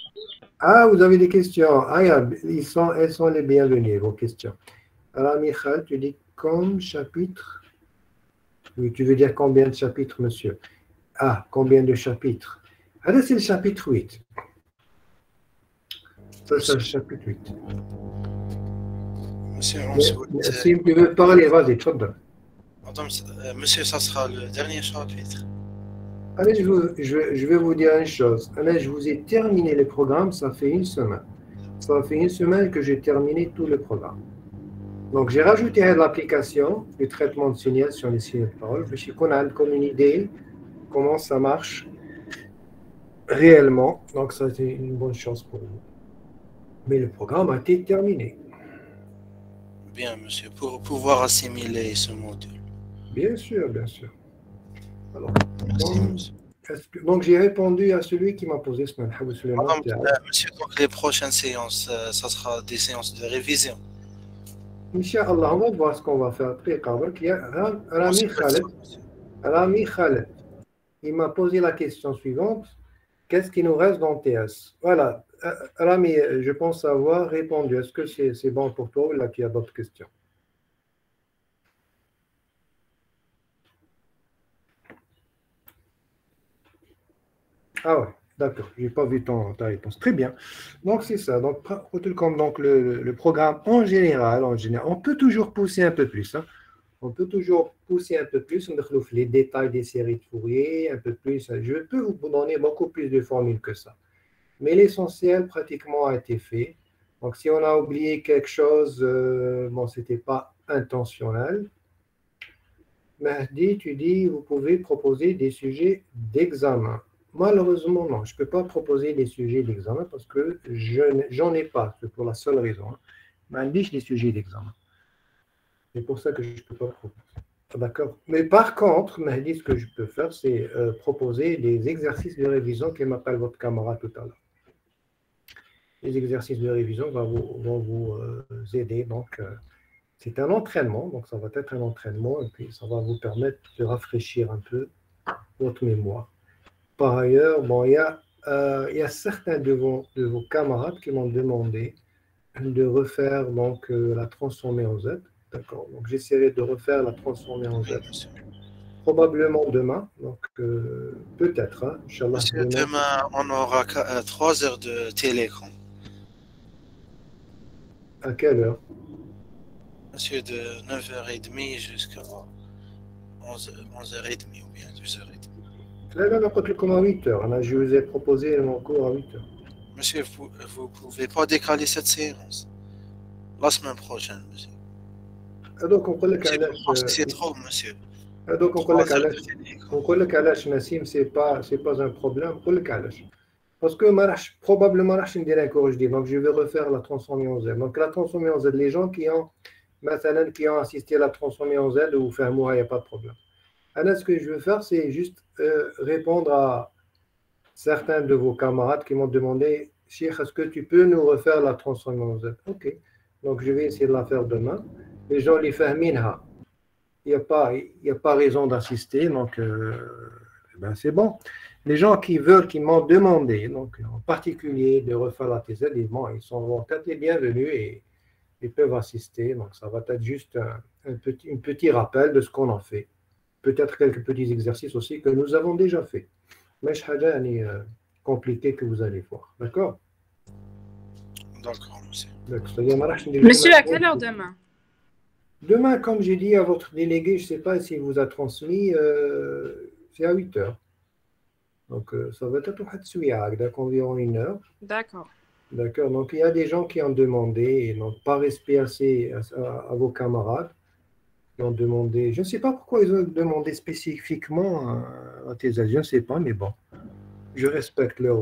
Ah, vous avez des questions. Ah, elles sont les bienvenues, vos questions. Rami Khaled, tu dis comme chapitre. Oui, tu veux dire combien de chapitres, monsieur? Ah, combien de chapitres? Ah, là, c'est le chapitre 8. Ça, c'est le chapitre 8. Monsieur, Si tu veux parler, vas-y, tfadal. monsieur, ça sera le dernier chapitre. Allez, je vais vous dire une chose. Allez, je vous ai terminé le programme, ça fait une semaine. Ça fait une semaine que j'ai terminé tout le programme. Donc, j'ai rajouté à l'application du traitement de signal sur les signaux de parole. Je suis comme une idée comment ça marche réellement. Donc, ça, c'est une bonne chose pour vous. Mais le programme a été terminé. Bien, monsieur, pour pouvoir assimiler ce module. Bien sûr, bien sûr. Alors, Merci, monsieur. Donc, j'ai répondu à celui qui m'a posé ce matin. Monsieur, donc les prochaines séances, ça sera des séances de révision. Inch'Allah, on va voir ce qu'on va faire après. Il y a Rami Khaled. Il m'a posé la question suivante. Qu'est-ce qui nous reste dans TS? Voilà. Rami, je pense avoir répondu. Est-ce que c'est bon pour toi ou là tu as d'autres questions? Ah ouais, d'accord. Je n'ai pas vu ta réponse. Très bien. Donc, c'est ça. Donc, comme donc, le programme en général, on peut toujours pousser un peu plus. Hein. On peut toujours pousser un peu plus. On découvre les détails des séries de Fourier, un peu plus. Je peux vous donner beaucoup plus de formules que ça. Mais l'essentiel, pratiquement, a été fait. Donc, si on a oublié quelque chose, bon, ce n'était pas intentionnel. Mahdi, tu dis, vous pouvez proposer des sujets d'examen. Malheureusement, non, je ne peux pas proposer des sujets d'examen parce que j'en ai pas. C'est pour la seule raison. Mahdi, j'ai des sujets d'examen. C'est pour ça que je ne peux pas proposer. D'accord. Mais par contre, Mahdi, ce que je peux faire, c'est proposer des exercices de révision qui m'appelle votre camarade tout à l'heure. Les exercices de révision vont vous aider. Donc, c'est un entraînement. Donc, ça va être un entraînement et puis ça va vous permettre de rafraîchir un peu votre mémoire. Par ailleurs, bon, il y a certains de vos camarades qui m'ont demandé de refaire donc, la transformée en Z. D'accord. Donc, j'essaierai de refaire la transformée en Z. Probablement demain. Donc, peut-être. Hein, Inch'Allah, monsieur, demain, on aura 3 heures de télécom. À quelle heure? Monsieur, de 9h30 jusqu'à 11h30 ou bien 12h30. Là, on peut comme à 8h. Je vous ai proposé mon cours à 8h. Monsieur, vous ne pouvez pas décaler cette séance. La semaine prochaine, monsieur. Donc, on peut le caler. C'est trop, monsieur. Donc, on peut le caler, Nassim, c'est pas un problème. On peut le caler. Parce que probablement, je ne dirais que je dis. Donc, je vais refaire la transformée en Z. Donc, la transformée en Z, les gens qui ont assisté à la transformée en Z ou faire moi, il n'y a pas de problème. Alors, ce que je veux faire, c'est juste répondre à certains de vos camarades qui m'ont demandé, Cheikh, est-ce que tu peux nous refaire la transformée en Z? Ok. Donc, je vais essayer de la faire demain. Les gens les fahminha. il y a pas raison d'assister, donc ben c'est bon. Les gens qui veulent, qui m'ont demandé, donc en particulier de refaire la TZ, ils sont peut-être les bienvenus et ils peuvent assister. Donc ça va être juste un petit rappel de ce qu'on a fait. Peut-être quelques petits exercices aussi que nous avons déjà fait. Mais je compliqué que vous allez voir. D'accord? D'accord, monsieur. Monsieur, à quelle heure demain? Demain, comme j'ai dit à votre délégué, je ne sais pas s'il vous a transmis, c'est à 8 heures. Donc, ça va être environ 1 heure. D'accord. D'accord. Donc, il y a des gens qui ont demandé, et n'ont pas respect assez à vos camarades, qui ont demandé. Je ne sais pas pourquoi ils ont demandé spécifiquement à tes agents, je ne sais pas, mais bon, je respecte leur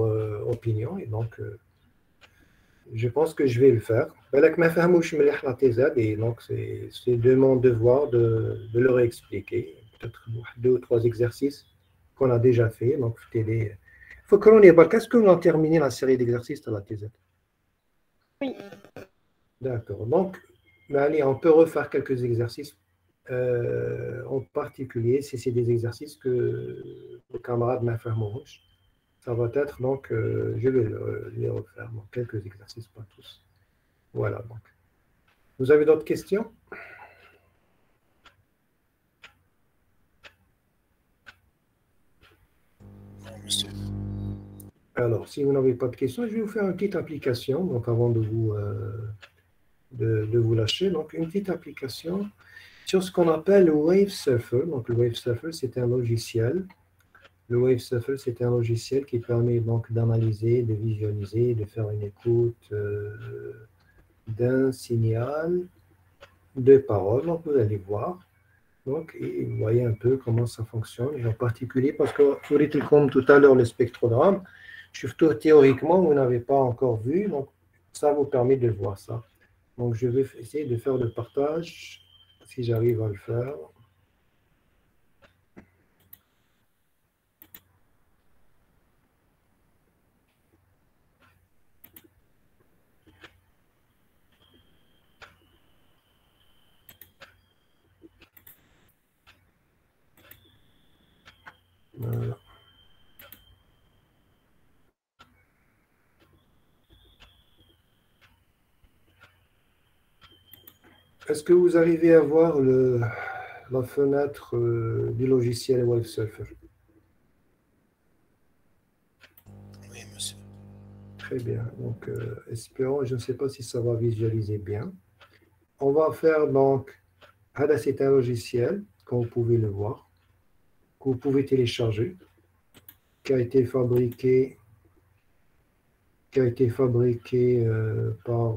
opinion et donc je pense que je vais le faire. Et donc, c'est de mon devoir de leur expliquer. Peut-être 2 ou 3 exercices qu'on a déjà fait. Donc, il faut que l'on ait pas. Qu'est-ce qu'on a terminé la série d'exercices de la TZ? Oui. D'accord. Donc, allez, on peut refaire quelques exercices. En particulier, si c'est des exercices que vos camarades m'informeront. Ça va être donc, je vais les refaire. Donc, quelques exercices, pas tous. Voilà. Donc. Vous avez d'autres questions? Non, monsieur. Alors, si vous n'avez pas de questions, je vais vous faire une petite application, donc avant de vous lâcher. Donc, une petite application sur ce qu'on appelle le Wave Surfer. Donc, le Wave Surfer, c'est un logiciel. Le Wave Surfer, c'est un logiciel qui permet donc d'analyser, de visualiser, de faire une écoute d'un signal de parole. Donc, vous allez voir. Donc, et vous voyez un peu comment ça fonctionne, et en particulier parce que, comme tout à l'heure, le spectrogramme, surtout théoriquement, vous n'avez pas encore vu, donc ça vous permet de voir ça. Donc, je vais essayer de faire le partage, si j'arrive à le faire. Voilà. Est-ce que vous arrivez à voir la fenêtre du logiciel WaveSurfer? Oui, monsieur. Très bien. Donc, espérons, je ne sais pas si ça va visualiser bien. On va faire donc, c'est un logiciel, comme vous pouvez le voir, que vous pouvez télécharger, qui a été fabriqué par...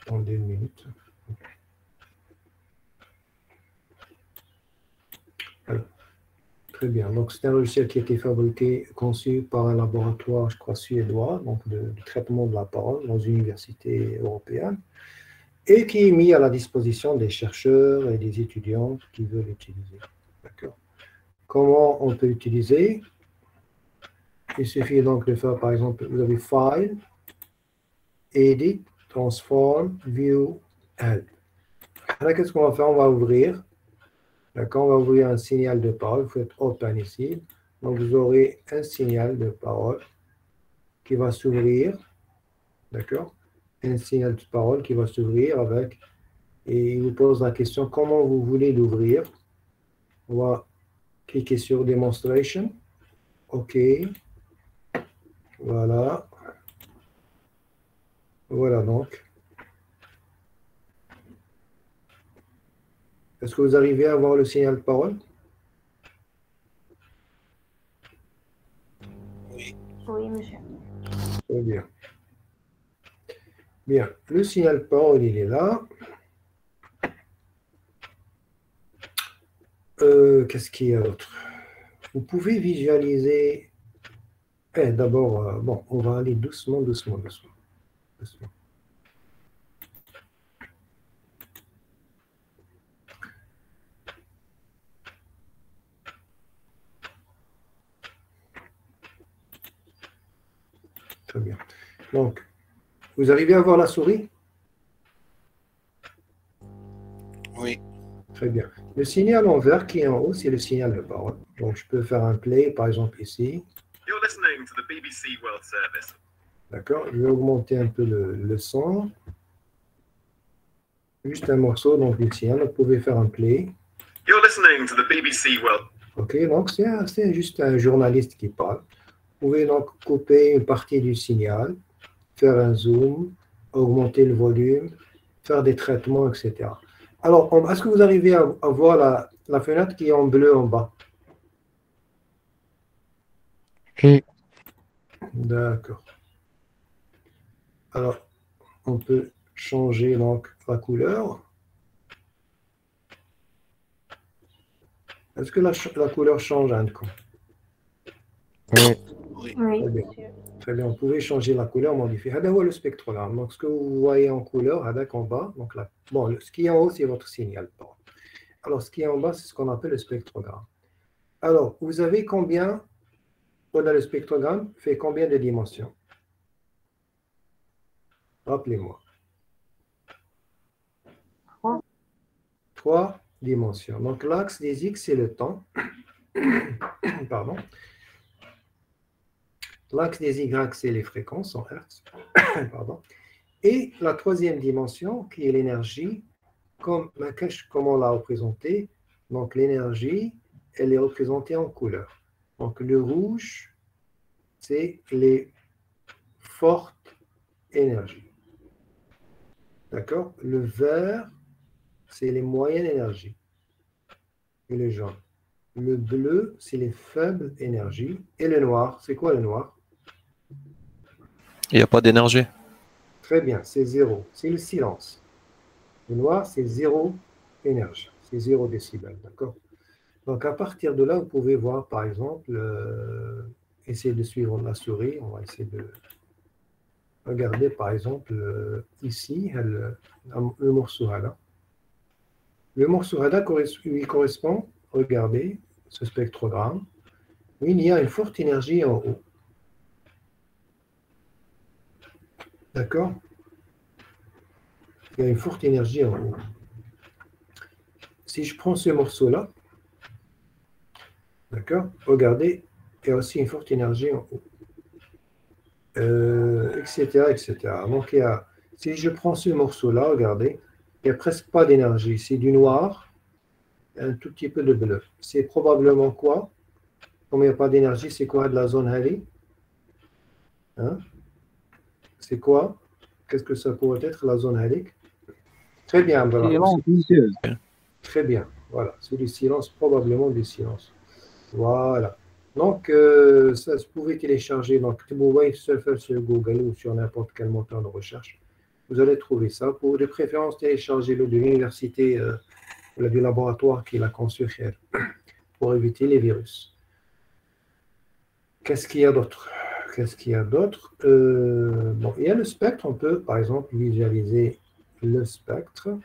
attendez une minute. Alors, très bien. Donc, c'est un logiciel qui a été fabriqué, conçu par un laboratoire, je crois, suédois, donc de traitement de la parole dans une université européenne, et qui est mis à la disposition des chercheurs et des étudiants qui veulent l'utiliser. D'accord. Comment on peut l'utiliser? Il suffit donc de faire, par exemple, vous avez File, Edit, Transform, View, Add. Là, qu'est-ce qu'on va faire? On va ouvrir. D'accord, on va ouvrir un signal de parole. Vous faites Open ici. Donc, vous aurez un signal de parole qui va s'ouvrir. D'accord? Un signal de parole qui va s'ouvrir avec. Et il vous pose la question comment vous voulez l'ouvrir. On va cliquer sur Demonstration. OK. Voilà. Voilà donc. Est-ce que vous arrivez à voir le signal de parole? Oui. Oui, monsieur. Très bien. Bien. Le signal de parole, il est là. Qu'est-ce qu'il y a d'autre? Vous pouvez visualiser. D'abord, bon, on va aller doucement. Très bien. Donc, vous arrivez à voir la souris? Très bien. Le signal en vert qui est en haut, c'est le signal de parole. Donc, je peux faire un play, par exemple, ici. You're listening to the BBC World Service. D'accord. Je vais augmenter un peu le son. Juste un morceau, donc du signal. Vous pouvez faire un play. You're listening to the BBC World. OK, donc c'est juste un journaliste qui parle. Vous pouvez donc couper une partie du signal, faire un zoom, augmenter le volume, faire des traitements, etc. Alors, est-ce que vous arrivez à voir la fenêtre qui est en bleu en bas? Oui. D'accord. Alors, on peut changer donc la couleur. Est-ce que la couleur change, hein, Oui. Oui. Oui, Très bien. monsieur. Très bien, on pouvait changer la couleur, modifier. Hada huwa le spectrogramme. Donc, ce que vous voyez en couleur, hadak en bas, donc là, bon, ce qui est en haut, c'est votre signal. Alors, ce qui est en bas, c'est ce qu'on appelle le spectrogramme. Alors, vous avez combien, voilà, le spectrogramme fait combien de dimensions? Rappelez-moi. 3 dimensions. Donc, l'axe des X, c'est le temps. Pardon. L'axe des Y, c'est les fréquences en Hertz. Pardon. Et la troisième dimension, qui est l'énergie, comme on l'a représenté, donc l'énergie, elle est représentée en couleur. Donc le rouge, c'est les fortes énergies. D'accord? Le vert, c'est les moyennes énergies. Et le jaune. Le bleu, c'est les faibles énergies. Et le noir, c'est quoi le noir? Il n'y a pas d'énergie. Très bien, c'est zéro. C'est le silence. Le noir, c'est zéro énergie. C'est 0 décibel, d'accord? Donc, à partir de là, vous pouvez voir, par exemple, essayer de suivre la souris. On va essayer de regarder, par exemple, ici, le morceau là. Le morceau là lui correspond, regardez, ce spectrogramme. Il y a une forte énergie en haut. D'accord? Il y a une forte énergie en haut. Si je prends ce morceau-là, d'accord, regardez, il y a aussi une forte énergie en haut. Etc., etc. Donc, si je prends ce morceau-là, regardez, il n'y a presque pas d'énergie. C'est du noir, un tout petit peu de bleu. C'est probablement quoi? Comme il n'y a pas d'énergie, c'est quoi de la zone Halley? Hein? C'est quoi? Qu'est-ce que ça pourrait être, la zone Halley? Très bien, voilà. Très bien, voilà. C'est du silence, probablement du silence. Voilà. Donc, ça se pouvait télécharger. Donc, vous voyez se faire sur Google ou sur n'importe quel moteur de recherche. Vous allez trouver ça. Pour de préférence, téléchargez-le de l'université, du laboratoire qui l'a conçu pour éviter les virus. Qu'est-ce qu'il y a d'autre? Qu'est-ce qu'il y a d'autre? Bon, il y a le spectre. On peut, par exemple, visualiser le spectre.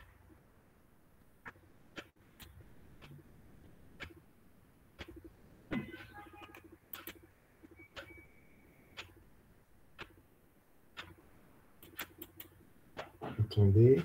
Attendez.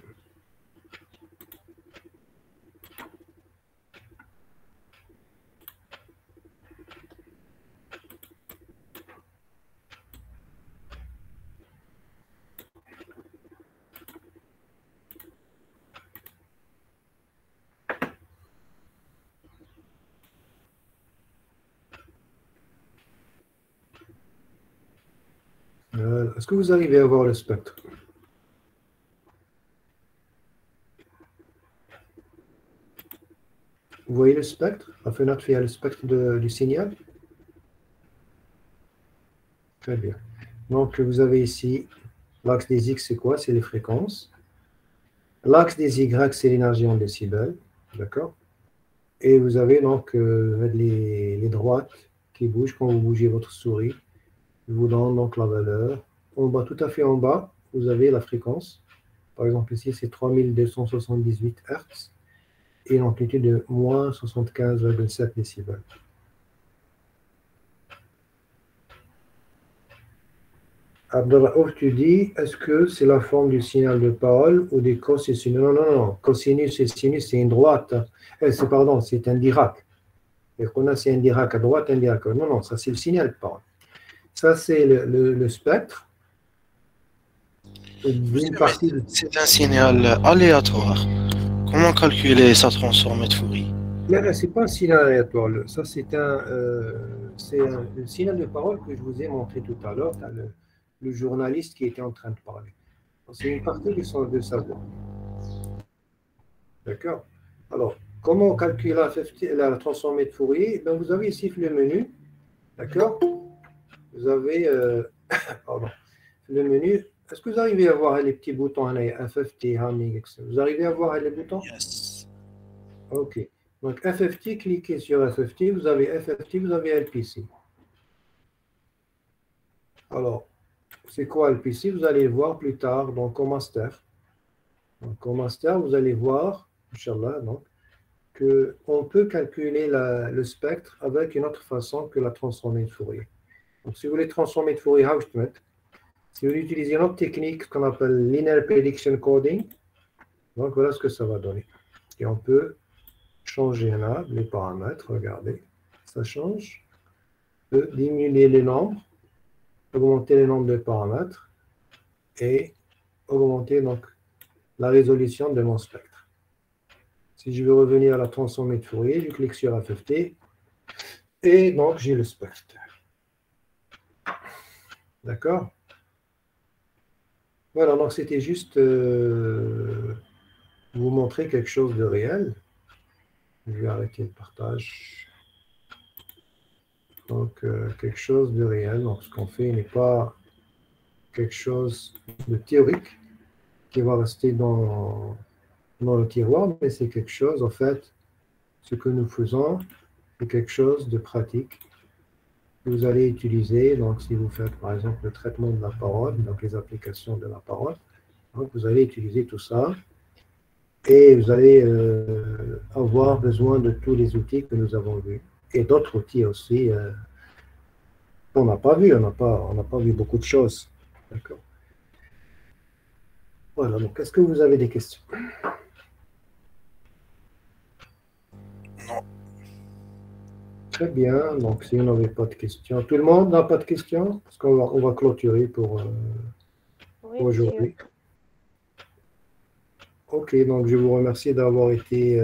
Est-ce que vous arrivez à voir le spectre? Vous voyez le spectre? La fenêtre fait le spectre du signal? Très bien. Donc, vous avez ici, l'axe des X, c'est quoi? C'est les fréquences. L'axe des Y, c'est l'énergie en décibels. D'accord? Et vous avez donc les droites qui bougent quand vous bougez votre souris. Je vous donne donc la valeur. En bas, tout à fait en bas, vous avez la fréquence. Par exemple, ici, c'est 3278 Hz et une amplitude de moins 75,7 décibels. Abdelraouf, tu dis, est-ce que c'est la forme du signal de parole ou des cosinus? Non, non, non. Cosinus et sinus, c'est une droite. Pardon, c'est un dirac. Et qu'on a, c'est un dirac à droite, un dirac à gauche. Non, non, ça, c'est le signal de parole. Ça, c'est le spectre. C'est un signal aléatoire. Comment calculer sa transformée de Fourier? Mais ce n'est pas un signal aléatoire. Ça, c'est le signal de parole que je vous ai montré tout à l'heure. Le journaliste qui était en train de parler. C'est une partie de sa voix. D'accord? Alors, comment calculer la transformée de Fourier? Ben, vous avez ici le menu. D'accord? Vous avez pardon, le menu. Est-ce que vous arrivez à voir les petits boutons FFT, Haming, etc. Vous arrivez à voir les boutons? Yes. OK. Donc, FFT, cliquez sur FFT. Vous avez FFT, vous avez LPC. Alors, c'est quoi LPC? Vous allez le voir plus tard dans Comaster. Dans Comaster, vous allez voir, Inch'Allah, donc, qu'on peut calculer le spectre avec une autre façon que la transformée de Fourier. Donc, si vous voulez transformer de Fourier, si vous utilisez une autre technique qu'on appelle Linear Prediction Coding, donc voilà ce que ça va donner. Et on peut changer là les paramètres, regardez, ça change. On peut diminuer les nombres, augmenter le nombre de paramètres et augmenter donc la résolution de mon spectre. Si je veux revenir à la transformée de Fourier, je clique sur FFT et donc j'ai le spectre. D'accord? Voilà, donc c'était juste vous montrer quelque chose de réel. Je vais arrêter le partage. Donc, quelque chose de réel. Donc, ce qu'on fait n'est pas quelque chose de théorique qui va rester dans le tiroir, mais c'est quelque chose, en fait, ce que nous faisons, c'est quelque chose de pratique que vous allez utiliser. Donc, si vous faites, par exemple, le traitement de la parole, donc les applications de la parole, donc vous allez utiliser tout ça et vous allez avoir besoin de tous les outils que nous avons vus et d'autres outils aussi qu'on n'a pas vus. On n'a pas vu beaucoup de choses. D'accord. Voilà, donc est-ce que vous avez des questions? Non. Très bien, donc si vous n'avez pas de questions, tout le monde n'a pas de questions? Parce qu'on va clôturer pour aujourd'hui. Ok, donc je vous remercie d'avoir été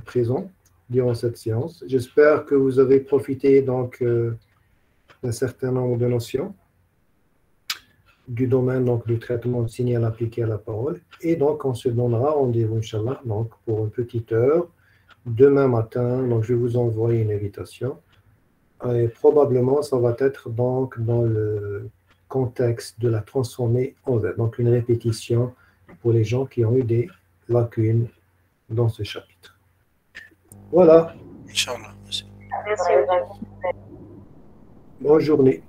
présent durant cette séance. J'espère que vous avez profité donc d'un certain nombre de notions du domaine donc, du traitement de signal appliqué à la parole. Et donc, on se donnera rendez-vous, Inch'Allah, donc, pour une petite heure, demain matin. Donc, je vais vous envoyer une invitation. Et probablement, ça va être donc dans le contexte de la transformée en Z. Donc, une répétition pour les gens qui ont eu des lacunes dans ce chapitre. Voilà. Inch'Allah. Merci. Bonne journée.